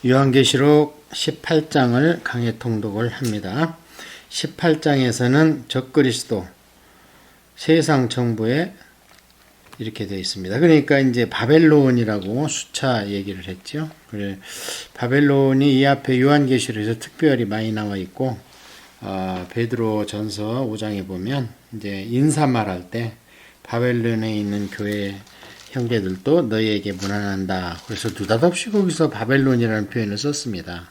요한계시록 18장을 강해 통독을 합니다. 18장에서는 적그리스도 세상 정부에 이렇게 되어 있습니다. 그러니까 이제 바벨론이라고 수차 얘기를 했죠. 그래 바벨론이 이 앞에 요한계시록에서 특별히 많이 나와 있고, 베드로 전서 5장에 보면 이제 인사말할 때 바벨론에 있는 교회 형제들도 너희에게 문안한다. 그래서 느닷없이 거기서 바벨론이라는 표현을 썼습니다.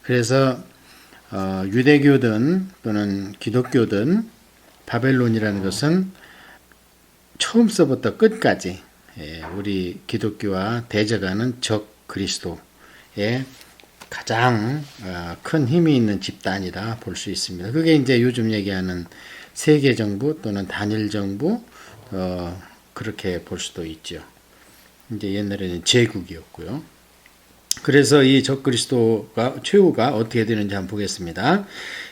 그래서 유대교든 또는 기독교든 바벨론이라는 것은 처음서부터 끝까지 우리 기독교와 대적하는 적 그리스도의 가장 큰 힘이 있는 집단이다 볼 수 있습니다. 그게 이제 요즘 얘기하는 세계 정부 또는 단일 정부, 그렇게 볼 수도 있죠. 이제 옛날에는 제국이었고요. 그래서 이 적그리스도가 최후가 어떻게 되는지 한번 보겠습니다.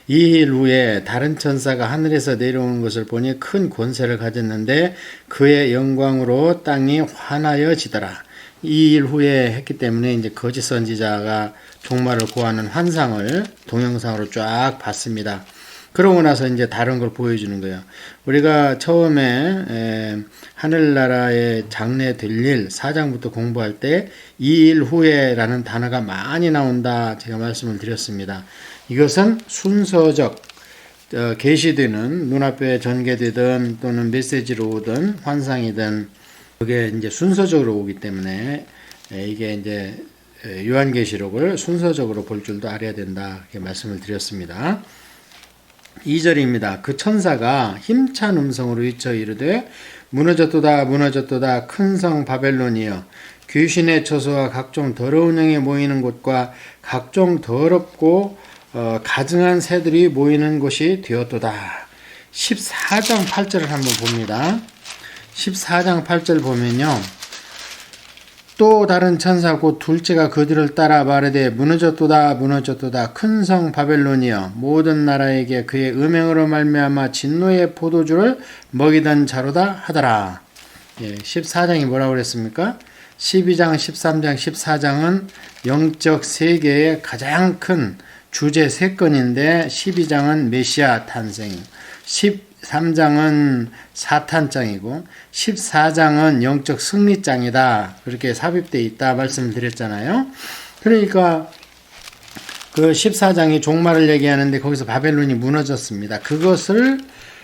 이 일 후에 다른 천사가 하늘에서 내려오는 것을 보니 큰 권세를 가졌는데 그의 영광으로 땅이 환하여지더라. 이 일 후에 했기 때문에 이제 거짓 선지자가 종말을 고하는 환상을 동영상으로 쫙 봤습니다. 그러고 나서 이제 다른 걸 보여주는 거예요. 우리가 처음에 하늘나라의 장래 될 일 4장부터 공부할 때 이 일 후에라는 단어가 많이 나온다 제가 말씀을 드렸습니다. 이것은 순서적 계시되는 눈앞에 전개되든 또는 메시지로 오든 환상이든 그게 이제 순서적으로 오기 때문에 이게 이제 요한계시록을 순서적으로 볼 줄도 알아야 된다 이렇게 말씀을 드렸습니다. 2절입니다. 그 천사가 힘찬 음성으로 외쳐 이르되 무너졌도다 무너졌도다 큰 성 바벨론이여 귀신의 처소와 각종 더러운 영이 모이는 곳과 각종 더럽고 가증한 새들이 모이는 곳이 되었도다. 14장 8절을 한번 봅니다. 14장 8절 보면요. 또 다른 천사 곧 둘째가 그 뒤를 따라 말하되 무너졌도다 무너졌도다 큰 성 바벨론이여 모든 나라에게 그의 음행으로 말미암아 진노의 포도주를 먹이던 자로다 하더라. 14장이 뭐라고 그랬습니까? 12장, 13장, 14장은 영적 세계의 가장 큰 주제 3건인데 12장은 메시아 탄생, 13장은 사탄장이고 14장은 영적 승리장이다. 그렇게 삽입되어 있다 말씀을 드렸잖아요. 그러니까 그 14장이 종말을 얘기하는데 거기서 바벨론이 무너졌습니다. 그것을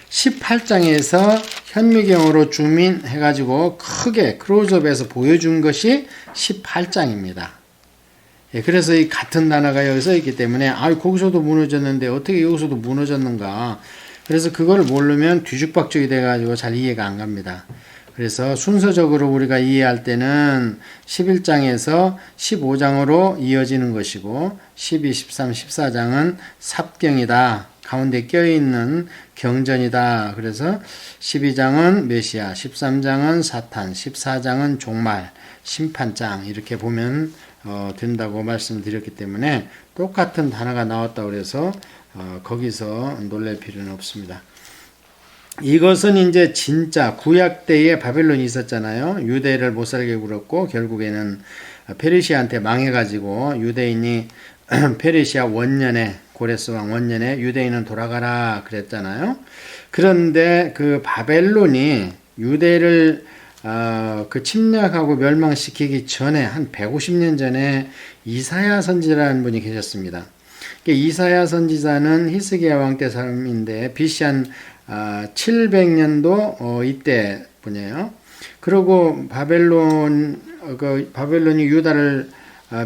18장에서 현미경으로 줌인해가지고 크게 클로즈업해서 보여준 것이 18장입니다. 그래서 이 같은 단어가 여기서 있기 때문에 거기서도 무너졌는데 어떻게 여기서도 무너졌는가. 그래서 그걸 모르면 뒤죽박죽이 돼가지고 잘 이해가 안 갑니다. 그래서 순서적으로 우리가 이해할 때는 11장에서 15장으로 이어지는 것이고 12, 13, 14장은 삽경이다. 가운데 껴있는 경전이다. 그래서 12장은 메시아, 13장은 사탄, 14장은 종말, 심판장 이렇게 보면 된다고 말씀드렸기 때문에 똑같은 단어가 나왔다고 그래서 거기서 놀랄 필요는 없습니다. 이것은 이제 진짜 구약 때에 바벨론이 있었잖아요. 유대를 못살게 굴었고 결국에는 페르시아한테 망해가지고 유대인이 페르시아 원년에 고레스 왕 원년에 유대인은 돌아가라 그랬잖아요. 그런데 그 바벨론이 유대를 그 침략하고 멸망시키기 전에 한 150년 전에 이사야 선지자라는 분이 계셨습니다. 이사야 선지자는 히스기야 왕 때 사람인데 BC 한 700년도 이때 분이에요. 그리고 바벨론이 유다를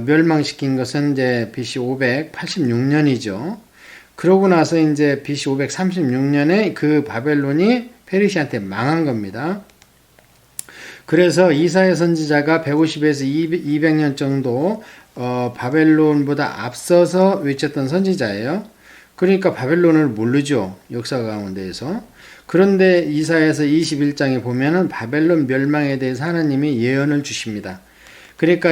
멸망시킨 것은 이제 BC 586년이죠. 그러고 나서 이제 BC 536년에 그 바벨론이 페르시아한테 망한 겁니다. 그래서 이사야 선지자가 150에서 200년 정도 바벨론보다 앞서서 외쳤던 선지자예요. 그러니까 바벨론을 모르죠. 역사 가운데에서. 그런데 이사야서 21장에 보면은 바벨론 멸망에 대해서 하나님이 예언을 주십니다. 그러니까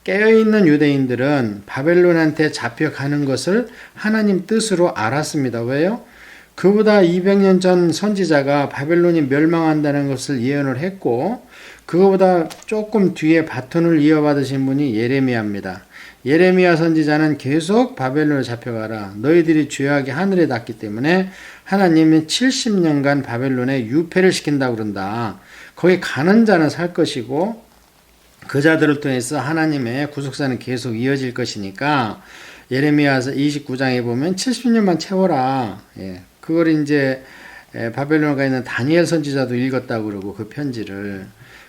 깨어있는 유대인들은 바벨론한테 잡혀가는 것을 하나님 뜻으로 알았습니다. 왜요? 그보다 200년 전 선지자가 바벨론이 멸망한다는 것을 예언을 했고 그거보다 조금 뒤에 바톤을 이어받으신 분이 예레미야입니다. 예레미야 선지자는 계속 바벨론에 잡혀가라. 너희들이 죄악이 하늘에 닿기 때문에 하나님이 70년간 바벨론에 유폐를 시킨다고 그런다. 거기 가는 자는 살 것이고 그 자들을 통해서 하나님의 구속사는 계속 이어질 것이니까 예레미야서 29장에 보면 70년만 채워라. 예. 그걸 이제 바벨론에 가 있는 다니엘 선지자도 읽었다고 그러고 그 편지를.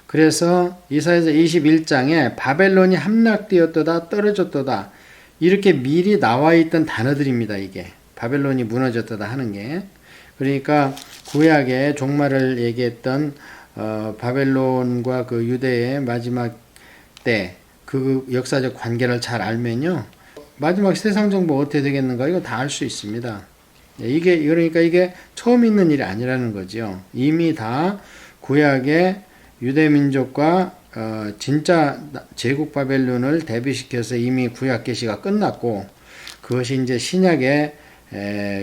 그래서 이사야서 21장에 바벨론이 함락되었도다 떨어졌도다 이렇게 미리 나와 있던 단어들입니다. 이게 바벨론이 무너졌도다 하는 게. 그러니까 구약의 종말을 얘기했던 바벨론과 그 유대의 마지막 때 그 역사적 관계를 잘 알면요, 마지막 세상 정부 어떻게 되겠는가 이거 다 알 수 있습니다. 이게 그러니까 이게 처음 있는 일이 아니라는 거죠. 이미 다 구약의 유대 민족과 진짜 제국 바벨론을 대비시켜서 이미 구약 계시가 끝났고 그것이 이제 신약의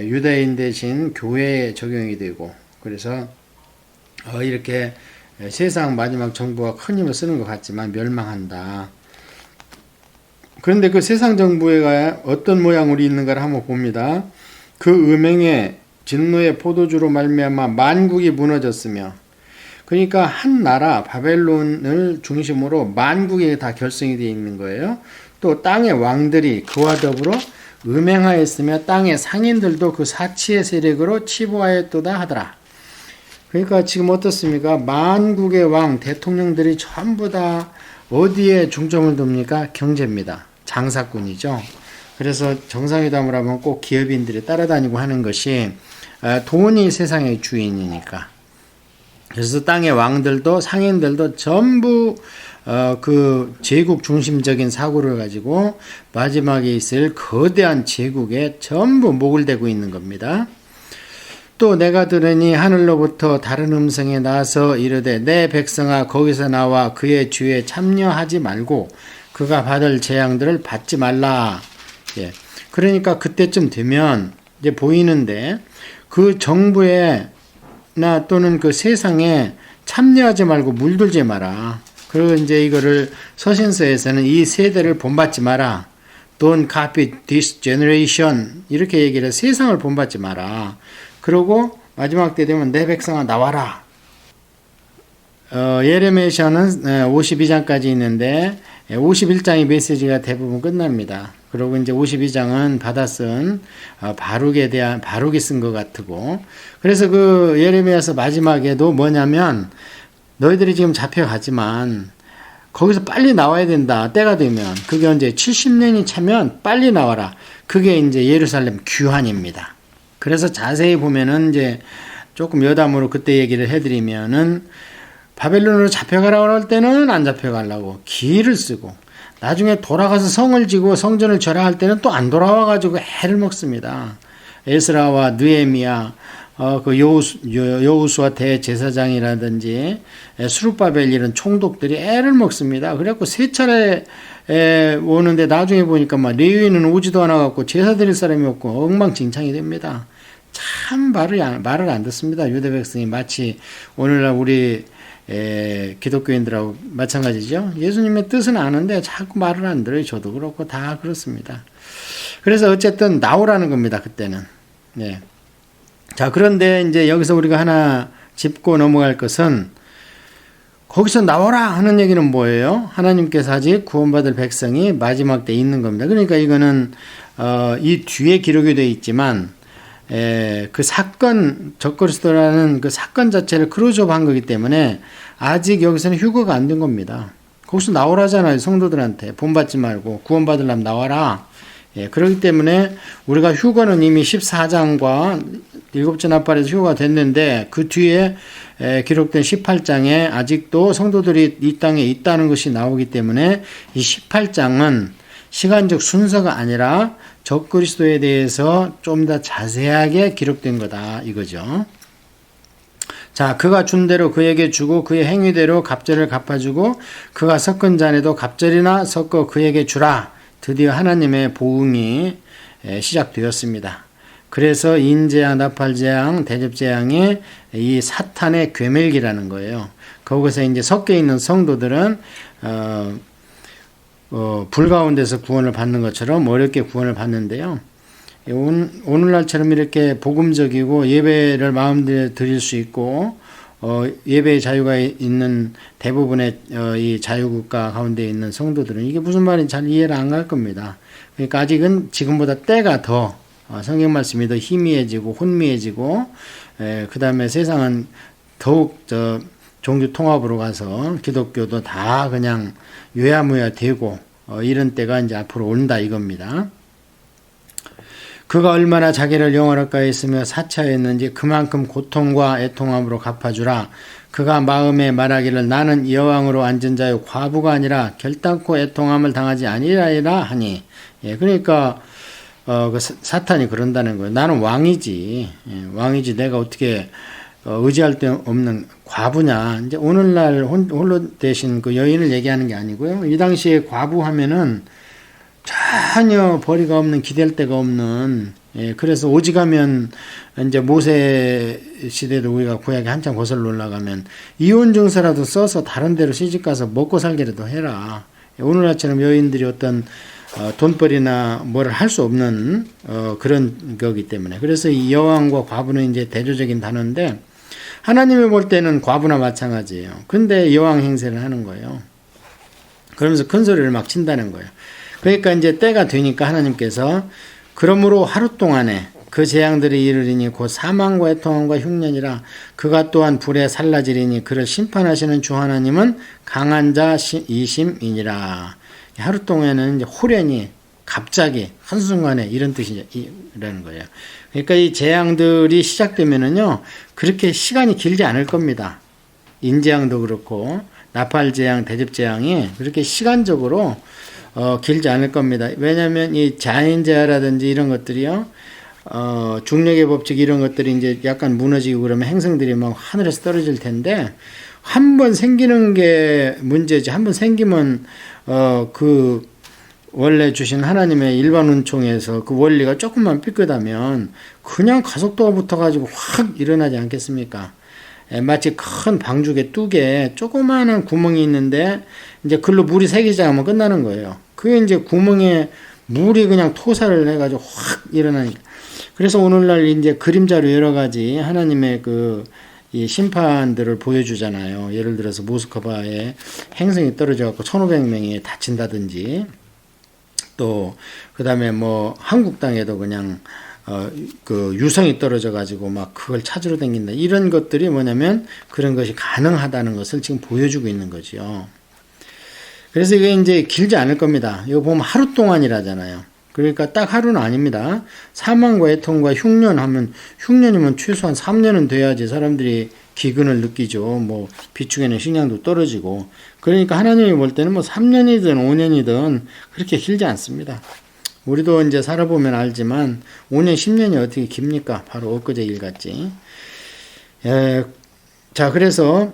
유대인 대신 교회에 적용이 되고 그래서 이렇게 세상 마지막 정부가 큰 힘을 쓰는 것 같지만 멸망한다. 그런데 그 세상 정부가 어떤 모양으로 있는가를 한번 봅니다. 그 음행의 진노의 포도주로 말미암아 만국이 무너졌으며, 그러니까 한 나라 바벨론을 중심으로 만국이 다 결성이 되어 있는 거예요. 또 땅의 왕들이 그와 더불어 음행하였으며 땅의 상인들도 그 사치의 세력으로 치부하였도다 하더라. 그러니까 지금 어떻습니까? 만국의 왕 대통령들이 전부 다 어디에 중점을 둡니까? 경제입니다. 장사꾼이죠. 그래서 정상회담을 하면 꼭 기업인들이 따라다니고 하는 것이 돈이 세상의 주인이니까. 그래서 땅의 왕들도 상인들도 전부 그 제국 중심적인 사고를 가지고 마지막에 있을 거대한 제국에 전부 목을 대고 있는 겁니다. 또 내가 들으니 하늘로부터 다른 음성이 나서 이르되 내 백성아 거기서 나와 그의 주에 참여하지 말고 그가 받을 재앙들을 받지 말라. 예. 그러니까 그때쯤 되면 이제 보이는데 그 정부에 나 또는 그 세상에 참여하지 말고 물들지 마라. 그리고 이제 이거를 서신서에서는 이 세대를 본받지 마라. Don't copy this generation. 이렇게 얘기를 해서 세상을 본받지 마라. 그리고 마지막 때 되면 내 백성아 나와라. 예레미야는 52장까지 있는데 51장의 메시지가 대부분 끝납니다. 그리고 이제 52장은 받아 쓴 바룩이 쓴 것 같고, 그래서 그 예레미야서 마지막에도 뭐냐면 너희들이 지금 잡혀가지만 거기서 빨리 나와야 된다. 때가 되면 그게 언제 70년이 차면 빨리 나와라. 그게 이제 예루살렘 귀환입니다. 그래서 자세히 보면은 이제 조금 여담으로 그때 얘기를 해드리면은 바벨론으로 잡혀가라고 할 때는 안 잡혀가려고 기를 쓰고 나중에 돌아가서 성을 지고 성전을 절하할 때는 또 안 돌아와가지고 애를 먹습니다. 에스라와 느헤미야, 그 여호수아 대제사장이라든지 스룹바벨 이런 총독들이 애를 먹습니다. 그래갖고 세 차례 오는데 나중에 보니까 막 레위인은 오지도 않아 갖고 제사 드릴 사람이 없고 엉망진창이 됩니다. 참 말을 안 듣습니다. 유대 백성이 마치 오늘날 우리 기독교인들하고 마찬가지죠. 예수님의 뜻은 아는데 자꾸 말을 안 들어요. 저도 그렇고 다 그렇습니다. 그래서 어쨌든 나오라는 겁니다. 그때는. 네. 자, 그런데 이제 여기서 우리가 하나 짚고 넘어갈 것은 거기서 나오라 하는 얘기는 뭐예요? 하나님께서 아직 구원받을 백성이 마지막 때 있는 겁니다. 그러니까 이거는 이 뒤에 기록이 되어 있지만 그 사건, 적그리스도라는 그 사건 자체를 크로즈업한 거기 때문에 아직 여기서는 휴거가 안 된 겁니다. 거기서 나오라잖아요. 성도들한테 본받지 말고 구원받으려면 나와라. 예, 그렇기 때문에 우리가 휴거는 이미 14장과 일곱째 나팔에서 휴거가 됐는데 그 뒤에 기록된 18장에 아직도 성도들이 이 땅에 있다는 것이 나오기 때문에 이 18장은 시간적 순서가 아니라 적그리스도에 대해서 좀 더 자세하게 기록된 거다 이거죠. 자, 그가 준 대로 그에게 주고 그의 행위대로 갑절을 갚아주고 그가 섞은 잔에도 갑절이나 섞어 그에게 주라. 드디어 하나님의 보응이 시작되었습니다. 그래서 인재앙, 나팔재앙, 대접재앙이 이 사탄의 괴멸기라는 거예요. 거기서 이제 섞여 있는 성도들은 불 가운데서 구원을 받는 것처럼 어렵게 구원을 받는데요. 오늘날처럼 이렇게 복음적이고 예배를 마음대로 드릴 수 있고 예배의 자유가 있는 대부분의 이 자유국가 가운데 있는 성도들은 이게 무슨 말인지 잘 이해를 안 갈 겁니다. 그러니까 아직은 지금보다 때가 더 성경 말씀이 더 희미해지고 혼미해지고 그 다음에 세상은 더욱 종교 통합으로 가서 기독교도 다 그냥 유야무야 되고 이런 때가 이제 앞으로 온다 이겁니다. 그가 얼마나 자기를 영원할까 했으며 사차했는지 그만큼 고통과 애통함으로 갚아주라. 그가 마음에 말하기를 나는 여왕으로 앉은 자요 과부가 아니라 결단코 애통함을 당하지 아니하리라 하니. 그러니까 그 사탄이 그런다는 거예요. 나는 왕이지. 왕이지 내가 어떻게 의지할 데 없는 과부냐. 이제 오늘날 홀로 되신 그 여인을 얘기하는 게 아니고요. 이 당시에 과부 하면은 전혀 벌이가 없는 기댈 데가 없는 그래서 오직하면 이제 모세 시대도 우리가 구약에 한참 거슬러 올라가면 이혼 증서라도 써서 다른 데로 시집가서 먹고 살기라도 해라. 오늘날처럼 여인들이 어떤 돈벌이나 뭐를 할 수 없는 그런 거기 때문에 그래서 이 여왕과 과부는 이제 대조적인 단어인데 하나님이 볼 때는 과부나 마찬가지예요. 근데 여왕 행세를 하는 거예요. 그러면서 큰 소리를 막 친다는 거예요. 그러니까 이제 때가 되니까 하나님께서 그러므로 하루 동안에 그 재앙들이 이르리니 곧 사망과 애통함과 흉년이라 그가 또한 불에 살라지리니 그를 심판하시는 주 하나님은 강한 자 이심이니라. 하루 동안에는 이제 호련히 갑자기 한순간에 이런 뜻이라는 거예요. 그러니까 이 재앙들이 시작되면은요 그렇게 시간이 길지 않을 겁니다. 인재앙도 그렇고 나팔재앙, 대접재앙이 그렇게 시간적으로 길지 않을 겁니다. 왜냐하면 이 자연재해라든지 이런 것들이요, 중력의 법칙 이런 것들이 이제 약간 무너지고 그러면 행성들이 막 하늘에서 떨어질 텐데, 한 번 생기는 게 문제지. 한 번 생기면, 그, 원래 주신 하나님의 일반 운총에서 그 원리가 조금만 삐끗하면 그냥 가속도가 붙어가지고 확 일어나지 않겠습니까? 마치 큰 방죽의 뚝에 조그마한 구멍이 있는데 이제 글로 물이 새기지 않으면 끝나는 거예요. 그게 이제 구멍에 물이 그냥 토사를 해가지고 확 일어나니까. 그래서 오늘날 이제 그림자로 여러 가지 하나님의 이 심판들을 보여주잖아요. 예를 들어서 모스크바에 행성이 떨어져갖고 1,500명이 다친다든지 또 그 다음에 뭐 한국 땅에도 그냥 그 유성이 떨어져 가지고 막 그걸 찾으러 다닌다. 이런 것들이 뭐냐면 그런 것이 가능하다는 것을 지금 보여주고 있는 거죠. 그래서 이게 이제 길지 않을 겁니다. 이거 보면 하루 동안이라잖아요. 그러니까 딱 하루는 아닙니다. 사망과 애통과 흉년 하면 흉년이면 최소한 3년은 돼야지 사람들이 기근을 느끼죠. 뭐 비축에는 식량도 떨어지고. 그러니까 하나님이 볼 때는 뭐 3년이든 5년이든 그렇게 길지 않습니다. 우리도 이제 살아보면 알지만 5년, 10년이 어떻게 깁니까? 바로 엊그제 일 같지. 자, 그래서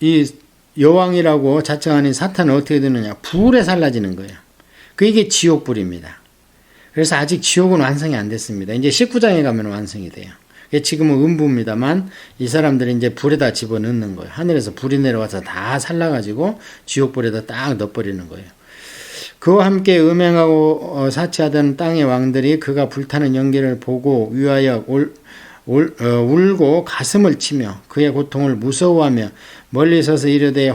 이 여왕이라고 자칭하는 사탄은 어떻게 되느냐? 불에 살라지는 거예요. 이게 지옥불입니다. 그래서 아직 지옥은 완성이 안 됐습니다. 이제 19장에 가면 완성이 돼요. 지금은 음부입니다만 이 사람들이 이제 불에다 집어넣는 거예요. 하늘에서 불이 내려와서 다 살라가지고 지옥불에다 딱 넣어버리는 거예요. 그와 함께 음행하고 사치하던 땅의 왕들이 그가 불타는 연기를 보고 위하여 울고 가슴을 치며 그의 고통을 무서워하며 멀리 서서 이르되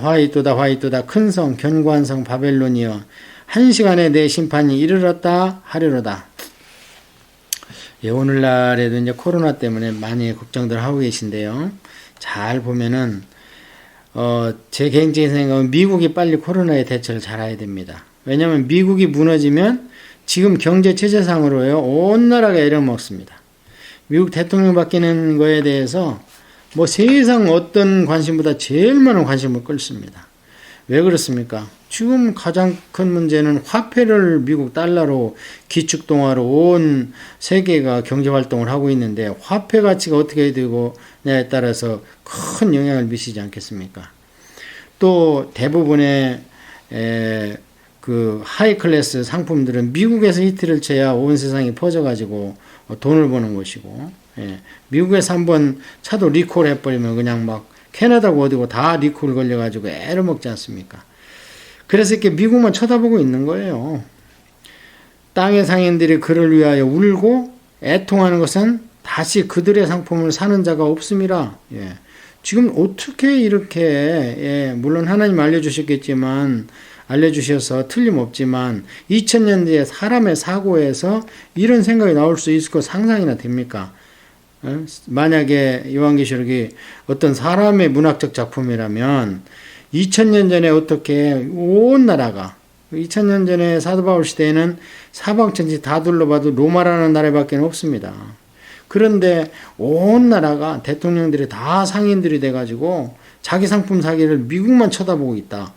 화이또다 큰 성 견고한 성 바벨론이여 한 시간에 내 심판이 이르렀다 하리로다. 오늘날에도 이제 코로나 때문에 많이 걱정들 하고 계신데요. 잘 보면은 제 개인적인 생각은 미국이 빨리 코로나에 대처를 잘해야 됩니다. 왜냐하면 미국이 무너지면 지금 경제 체제상으로요 온 나라가 애려먹습니다. 미국 대통령 바뀌는 거에 대해서 뭐 세상 어떤 관심보다 제일 많은 관심을 끌습니다. 왜 그렇습니까? 지금 가장 큰 문제는 화폐를 미국 달러로 기축동화로 온 세계가 경제활동을 하고 있는데 화폐 가치가 어떻게 되고냐에 따라서 큰 영향을 미치지 않겠습니까? 또 대부분의 그 하이클래스 상품들은 미국에서 히트를 쳐야 온 세상에 퍼져가지고 돈을 버는 것이고 예. 미국에서 한번 차도 리콜 해버리면 그냥 막 캐나다고 어디고 다 리콜 걸려가지고 애를 먹지 않습니까? 그래서 이렇게 미국만 쳐다보고 있는 거예요. 땅의 상인들이 그를 위하여 울고 애통하는 것은 다시 그들의 상품을 사는 자가 없음이라. 예. 지금 어떻게 이렇게, 예, 물론 하나님 알려주셨겠지만, 알려주셔서 틀림없지만 2000년 뒤에 사람의 사고에서 이런 생각이 나올 수 있을 거 상상이나 됩니까? 만약에 요한계시록이 어떤 사람의 문학적 작품이라면 2000년 전에 어떻게 온 나라가, 2000년 전에 사도 바울 시대에는 사방천지 다 둘러봐도 로마라는 나라밖에 없습니다. 그런데 온 나라가 대통령들이 다 상인들이 돼가지고 자기 상품 사기를 미국만 쳐다보고 있다.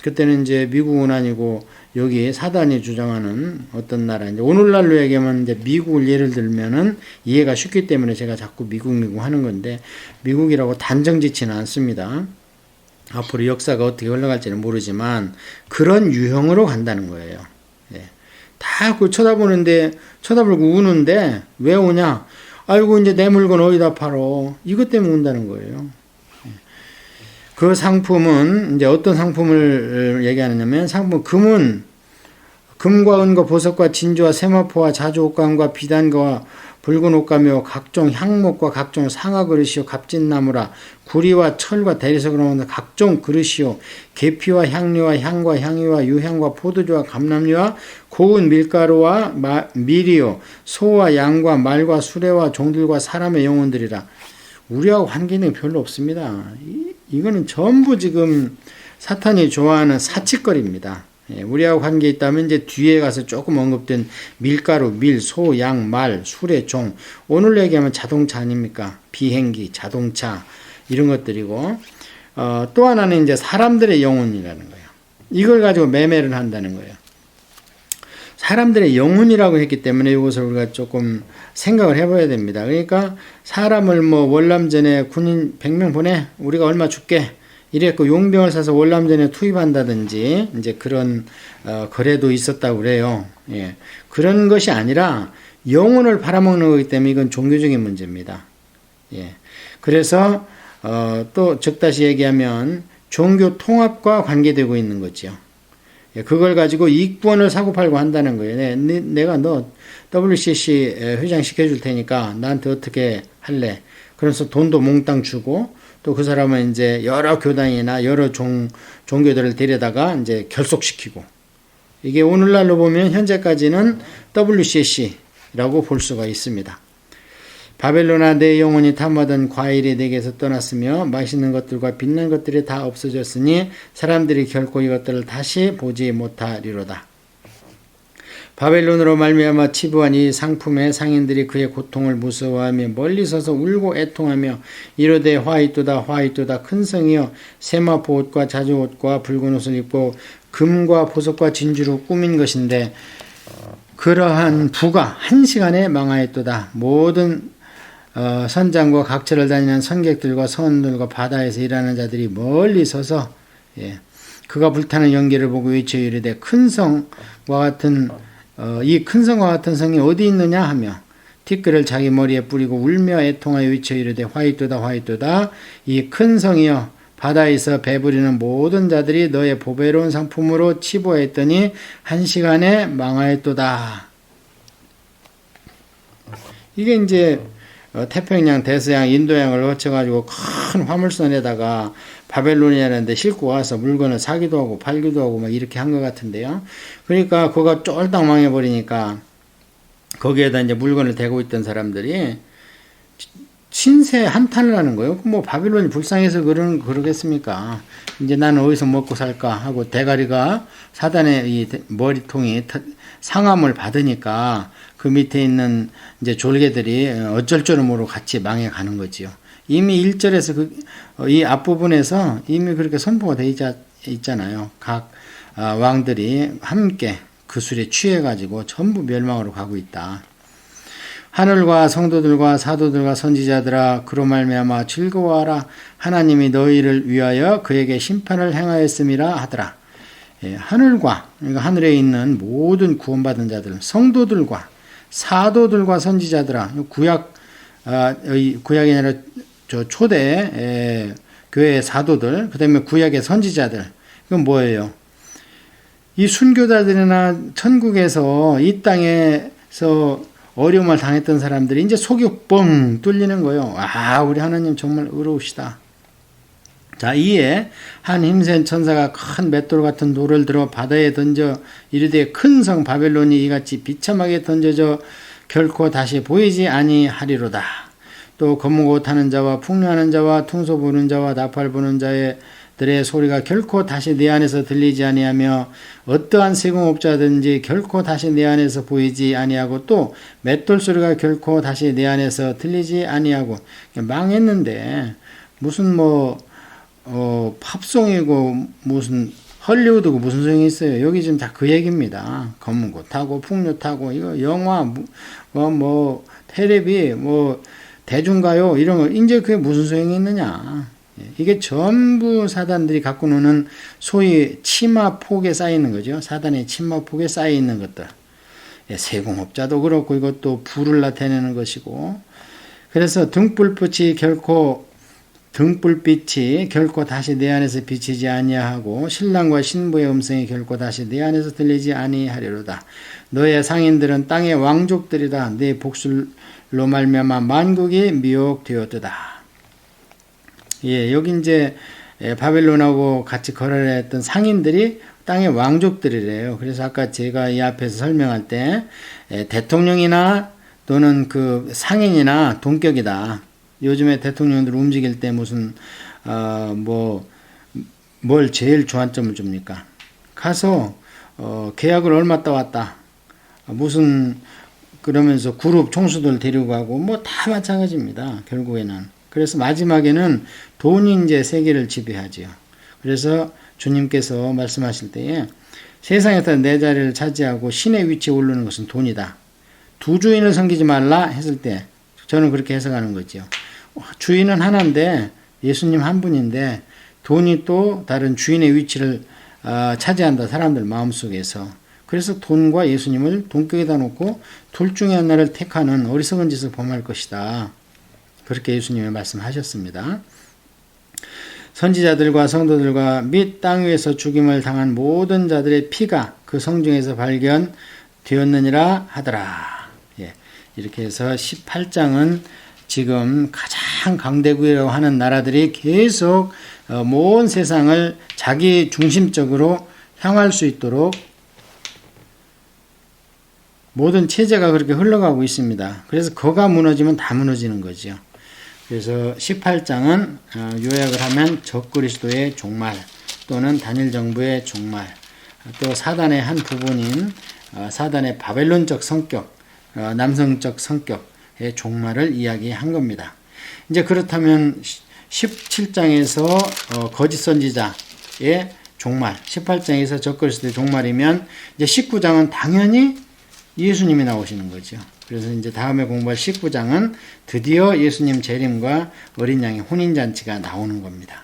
그때는 이제 미국은 아니고 여기 사단이 주장하는 어떤 나라, 이제 오늘날로 얘기하면 이제 미국을 예를 들면은 이해가 쉽기 때문에 제가 자꾸 미국 하는 건데, 미국이라고 단정 짓지는 않습니다. 앞으로 역사가 어떻게 흘러갈지는 모르지만 그런 유형으로 간다는 거예요. 예. 다 그 쳐다보고 우는데 왜 우냐? 아이고 이제 내 물건 어디다 팔어? 이것 때문에 운다는 거예요. 그 상품은 이제 어떤 상품을 얘기하느냐면, 상품 금과 은과 보석과 진주와 세마포와 자주 옷감과 비단과 붉은 옷감이요 각종 향목과 각종 상아 그릇이요 값진나무라 구리와 철과 대리석으로 만든 각종 그릇이요 계피와 향료와 향과 향유와 유향과 포도주와 감람류와 고운 밀가루와 밀이요 소와 양과 말과 수레와 종들과 사람의 영혼들이라. 우리하고 관계는 별로 없습니다. 이거는 전부 지금 사탄이 좋아하는 사치거리입니다. 예, 우리하고 관계 있다면 이제 뒤에 가서 조금 언급된 밀가루, 밀, 소, 양, 말, 수레, 종. 오늘 얘기하면 자동차 아닙니까? 비행기, 자동차 이런 것들이고, 또 하나는 이제 사람들의 영혼이라는 거예요. 이걸 가지고 매매를 한다는 거예요. 사람들의 영혼이라고 했기 때문에 이것을 우리가 조금 생각을 해봐야 됩니다. 그러니까 사람을 뭐 월남전에 군인 100명 보내, 우리가 얼마 줄게 이랬고 용병을 사서 월남전에 투입한다든지 이제 그런 거래도 있었다고 그래요. 예. 그런 것이 아니라 영혼을 팔아먹는 거기 때문에 이건 종교적인 문제입니다. 예. 그래서 또 즉 다시 얘기하면 종교 통합과 관계되고 있는 거죠. 그걸 가지고 이권을 사고팔고 한다는 거예요. 내가 너 WCC 회장 시켜줄 테니까 나한테 어떻게 할래? 그래서 돈도 몽땅 주고 또 그 사람은 이제 여러 교단이나 여러 종교들을 데려다가 이제 결속시키고, 이게 오늘날로 보면 현재까지는 WCC라고 볼 수가 있습니다. 바벨론아 내 영혼이 탐하던 과일이 내게서 떠났으며 맛있는 것들과 빛난 것들이 다 없어졌으니 사람들이 결코 이것들을 다시 보지 못하리로다. 바벨론으로 말미암아 치부한 이 상품의 상인들이 그의 고통을 무서워하며 멀리 서서 울고 애통하며 이르되 화이또다 화이또다 큰 성이여 세마포 옷과 자주 옷과 붉은 옷을 입고 금과 보석과 진주로 꾸민 것인데 그러한 부가 한 시간에 망하였도다. 모든 선장과 각처를 다니는 선객들과 선원들과 바다에서 일하는 자들이 멀리 서서 그가 불타는 연기를 보고 외쳐 이르되 큰 성과 같은 이 큰 성과 같은 성이 어디 있느냐 하며 티끌을 자기 머리에 뿌리고 울며 애통하여 외쳐 이르되 화이또다 화이또다 이 큰 성이여 바다에서 배부리는 모든 자들이 너의 보배로운 상품으로 치부하였더니 한 시간에 망하였도다. 이게 이제 태평양, 대서양, 인도양을 거쳐가지고 큰 화물선에다가 바벨론이라는 데 싣고 와서 물건을 사기도 하고 팔기도 하고 막 이렇게 한 것 같은데요. 그러니까 그가 쫄딱 망해버리니까 거기에다 이제 물건을 대고 있던 사람들이 신세 한탄을 하는 거예요. 뭐 바벨론이 불쌍해서 그러겠습니까? 이제 나는 어디서 먹고 살까 하고 대가리가 사단의 이 머리통이 상함을 받으니까 그 밑에 있는 이제 졸개들이 어쩔 줄을 모르고 같이 망해가는 거지요. 이미 1절에서 이 앞부분에서 이미 그렇게 선포가 되어 있잖아요. 각 왕들이 함께 그 술에 취해가지고 전부 멸망으로 가고 있다. 하늘과 성도들과 사도들과 선지자들아 그로 말미암아 즐거워하라. 하나님이 너희를 위하여 그에게 심판을 행하였음이라 하더라. 하늘과, 그러니까 하늘에 있는 모든 구원받은 자들, 성도들과 사도들과 선지자들아, 구약 구약이 아니라 초대 교회의 사도들, 그 다음에 구약의 선지자들, 이건 뭐예요? 이 순교자들이나 천국에서 이 땅에서 어려움을 당했던 사람들이 이제 속이 뻥 뚫리는 거예요. 우리 하나님 정말 의로우시다. 자, 이에 한 힘센 천사가 큰 맷돌 같은 돌을 들어 바다에 던져 이르되 큰 성 바벨론이 이같이 비참하게 던져져 결코 다시 보이지 아니하리로다. 또 검은 옷 하는 자와 풍류하는 자와 퉁소 부는 자와 나팔 부는 자들의 소리가 결코 다시 내 안에서 들리지 아니하며 어떠한 세공업자든지 결코 다시 내 안에서 보이지 아니하고 또 맷돌 소리가 결코 다시 내 안에서 들리지 아니하고. 망했는데 무슨 팝송이고 무슨 헐리우드고 무슨 소용이 있어요. 여기 지금 다 그 얘기입니다. 검은 옷 타고 풍류 타고 이거 영화 테레비 대중가요 이런 거 이제 그게 무슨 소용이 있느냐. 이게 전부 사단들이 갖고 노는 소위 치마폭에 쌓여 있는 거죠. 사단의 치마폭에 쌓여 있는 것들. 세공업자도 그렇고 이것도 불을 나타내는 것이고. 그래서 등불빛이 결코 다시 내 안에서 비치지 아니하고 신랑과 신부의 음성이 결코 다시 내 안에서 들리지 아니하리로다. 너의 상인들은 땅의 왕족들이다. 네 복술로 말미암아 만국이 미혹되었도다. 여기 이제 바벨론하고 같이 거래를 했던 상인들이 땅의 왕족들이래요. 그래서 아까 제가 이 앞에서 설명할 때 대통령이나 또는 그 상인이나 동격이다. 요즘에 대통령들 움직일 때 무슨 뭘 제일 주안점을 줍니까? 가서 계약을 얼마 따왔다. 그러면서 그룹 총수들 데리고 가고 다 마찬가지입니다. 결국에는. 그래서 마지막에는 돈이 이제 세계를 지배하지요. 그래서 주님께서 말씀하실 때에 세상에서 내 자리를 차지하고 신의 위치에 오르는 것은 돈이다. 두 주인을 섬기지 말라 했을 때 저는 그렇게 해석하는 거죠. 주인은 하나인데 예수님 한 분인데 돈이 또 다른 주인의 위치를 차지한다. 사람들 마음속에서. 그래서 돈과 예수님을 동격에다 놓고 둘 중에 하나를 택하는 어리석은 짓을 범할 것이다. 그렇게 예수님이 말씀하셨습니다. 선지자들과 성도들과 및 땅 위에서 죽임을 당한 모든 자들의 피가 그 성중에서 발견되었느니라 하더라. 이렇게 해서 18장은 지금 가장 강대국이라고 하는 나라들이 계속 모든 세상을 자기 중심적으로 향할 수 있도록 모든 체제가 그렇게 흘러가고 있습니다. 그래서 거가 무너지면 다 무너지는 거죠. 그래서 18장은 요약을 하면 적그리스도의 종말 또는 단일 정부의 종말 또 사단의 한 부분인 사단의 바벨론적 성격 남성적 성격의 종말을 이야기한 겁니다. 이제 그렇다면 17장에서 거짓 선지자의 종말 18장에서 적그리스도의 종말이면 이제 19장은 당연히 예수님이 나오시는 거죠. 그래서 이제 다음에 공부할 19장은 드디어 예수님 재림과 어린 양의 혼인잔치가 나오는 겁니다.